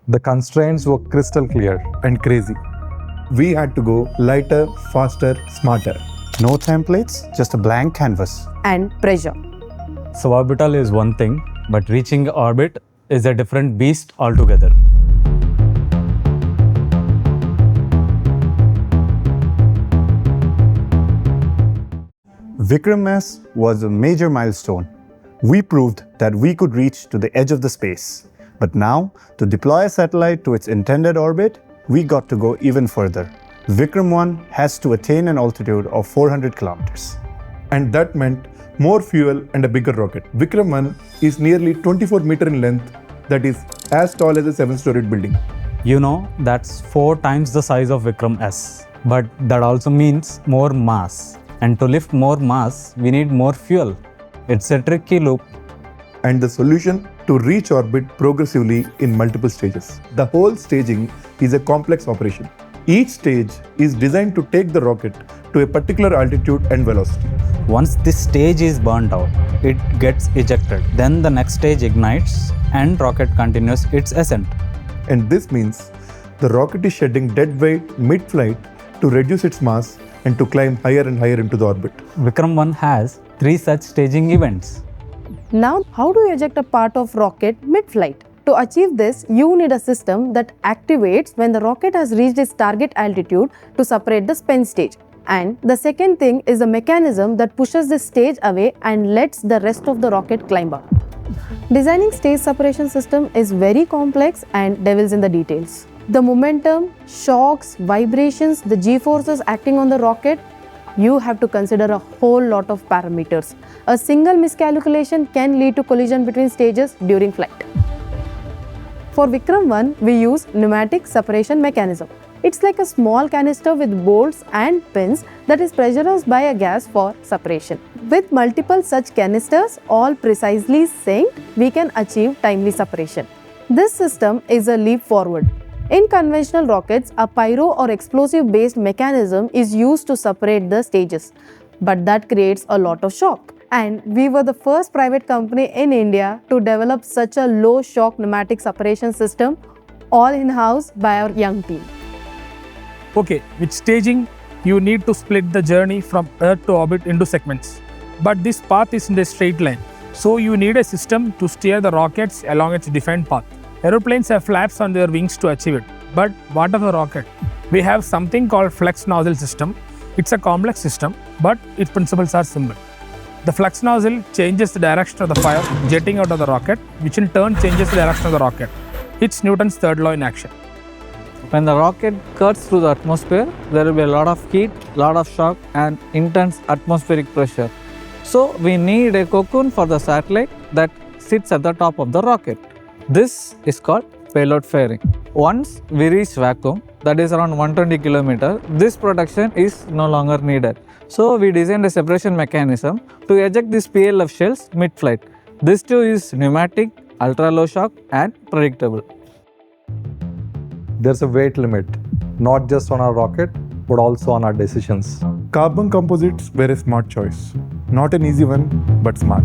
The constraints were crystal clear and crazy. We had to go lighter, faster, smarter. No templates, just a blank canvas. And pressure. So orbital is one thing, but reaching orbit is a different beast altogether. Vikram S was a major milestone. We proved that we could reach to the edge of the space. But now, to deploy a satellite to its intended orbit, we got to go even further. Vikram 1 has to attain an altitude of 400 kilometers. And that meant more fuel and a bigger rocket. Vikram 1 is nearly 24 meters in length, that is as tall as a 7-storied building. You know, that's 4 times the size of Vikram S. But that also means more mass. And to lift more mass, we need more fuel. It's a tricky loop. And the solution? To reach orbit progressively in multiple stages. The whole staging is a complex operation. Each stage is designed to take the rocket to a particular altitude and velocity. Once this stage is burnt out, it gets ejected. Then the next stage ignites and rocket continues its ascent. And this means the rocket is shedding dead weight mid-flight to reduce its mass and to climb higher and higher into the orbit. Vikram 1 has 3 such staging events. Now, how do you eject a part of rocket mid-flight? To achieve this, you need a system that activates when the rocket has reached its target altitude to separate the spent stage. And the second thing is a mechanism that pushes the stage away and lets the rest of the rocket climb up. Designing stage separation system is very complex and devils in the details. The momentum, shocks, vibrations, the G-forces acting on the rocket, you have to consider a whole lot of parameters. A single miscalculation can lead to collision between stages during flight. For Vikram 1, we use pneumatic separation mechanism. It's like a small canister with bolts and pins that is pressurized by a gas for separation. With multiple such canisters, all precisely synced, we can achieve timely separation. This system is a leap forward. In conventional rockets, a pyro or explosive-based mechanism is used to separate the stages, but that creates a lot of shock. And we were the first private company in India to develop such a low-shock pneumatic separation system, all in-house by our young team. Okay, with staging, you need to split the journey from Earth to orbit into segments. But this path isn't a straight line, so you need a system to steer the rockets along its defined path. Aeroplanes have flaps on their wings to achieve it. But what of a rocket? We have something called flex nozzle system. It's a complex system, but its principles are simple. The flex nozzle changes the direction of the fire jetting out of the rocket, which in turn changes the direction of the rocket. It's Newton's third law in action. When the rocket cuts through the atmosphere, there will be a lot of heat, lot of shock and intense atmospheric pressure. So we need a cocoon for the satellite that sits at the top of the rocket. This is called payload fairing. Once we reach vacuum, that is around 120 km, this protection is no longer needed. So we designed a separation mechanism to eject these PLF shells mid-flight. This too is pneumatic, ultra-low shock and predictable. There's a weight limit, not just on our rocket, but also on our decisions. Carbon composites were a smart choice. Not an easy one, but smart.